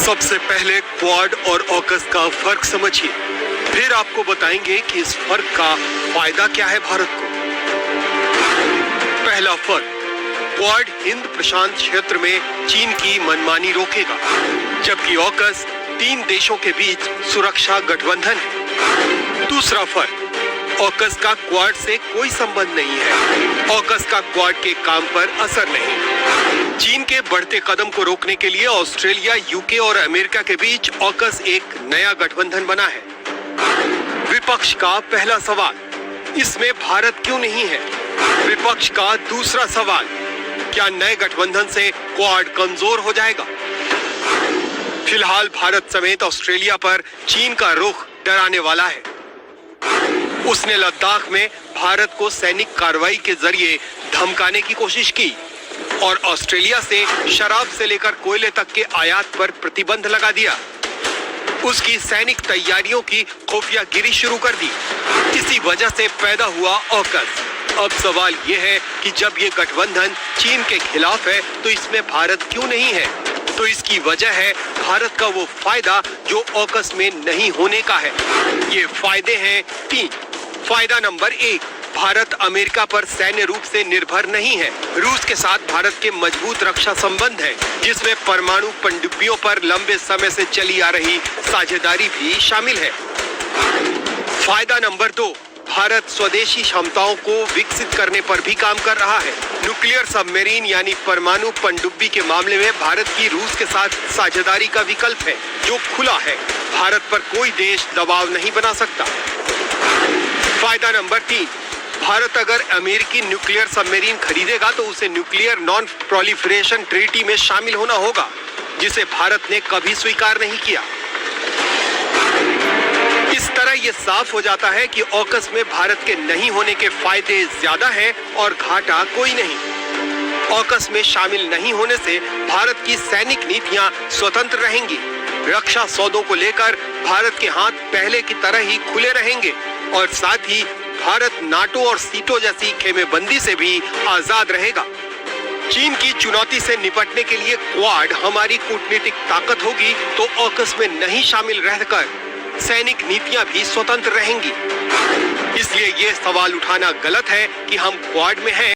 सबसे पहले क्वाड और ऑकस का फर्क समझिए, फिर आपको बताएंगे कि इस फर्क का फायदा क्या है भारत को। पहला फर्क, क्वाड हिंद प्रशांत क्षेत्र में चीन की मनमानी रोकेगा, जबकि ऑकस 3 देशों के बीच सुरक्षा गठबंधन है। दूसरा फर्क, ऑकस का क्वाड से कोई संबंध नहीं है। ऑकस का क्वाड के काम पर असर नहीं। चीन के बढ़ते कदम को रोकने के लिए ऑस्ट्रेलिया, यूके और अमेरिका के बीच ऑकस एक नया गठबंधन बना है। विपक्ष का पहला सवाल, इसमें भारत क्यों नहीं है? विपक्ष का दूसरा सवाल, क्या नए गठबंधन से क्वाड कमजोर हो जाएगा? फिलहाल भारत समेत ऑस्ट्रेलिया पर चीन का रुख डराने वाला है। उसने लद्दाख में भारत को सैनिक कार्रवाई के जरिए धमकाने की कोशिश की और ऑस्ट्रेलिया से शराब से लेकर कोयले तक के आयात पर प्रतिबंध लगा दिया। उसकी सैनिक तैयारियों की खुफियागिरी शुरू कर दी। इसी वजह से पैदा हुआ ऑकस। अब सवाल यह है कि जब ये गठबंधन चीन के खिलाफ है तो इसमें भारत क्यों नहीं है? तो इसकी वजह है भारत का वो फायदा जो ऑकस में नहीं होने का है। ये फायदे हैं 3। फायदा नंबर 1, भारत अमेरिका पर सैन्य रूप से निर्भर नहीं है। रूस के साथ भारत के मजबूत रक्षा संबंध है, जिसमें परमाणु पनडुब्बियों पर लंबे समय से चली आ रही साझेदारी भी शामिल है। फायदा नंबर 2, भारत स्वदेशी क्षमताओं को विकसित करने पर भी काम कर रहा है। न्यूक्लियर सबमरीन यानी परमाणु पनडुब्बी के मामले में भारत की रूस के साथ साझेदारी का विकल्प है, जो खुला है। भारत पर कोई देश दबाव नहीं बना सकता। फायदा नंबर 3, भारत अगर अमेरिकी न्यूक्लियर सबमरीन खरीदेगा तो उसे न्यूक्लियर नॉन प्रोलिफरेशन ट्रीटी में शामिल होना होगा, जिसे भारत ने कभी स्वीकार नहीं किया। इस तरह यह साफ हो जाता है कि ऑकस में भारत के नहीं होने के फायदे ज्यादा हैं और घाटा कोई नहीं। ऑकस में शामिल नहीं होने से भारत की सैनिक नीतियां स्वतंत्र रहेंगी। रक्षा सौदों को लेकर भारत के हाथ पहले की तरह ही खुले रहेंगे और साथ ही भारत नाटो और सीटो जैसी खेमेबंदी से भी आजाद रहेगा। चीन की चुनौती से निपटने के लिए क्वाड हमारी कूटनीतिक ताकत होगी, तो ऑकस में नहीं शामिल रहकर सैनिक नीतियां भी स्वतंत्र रहेंगी। इसलिए ये सवाल उठाना गलत है कि हम क्वाड में हैं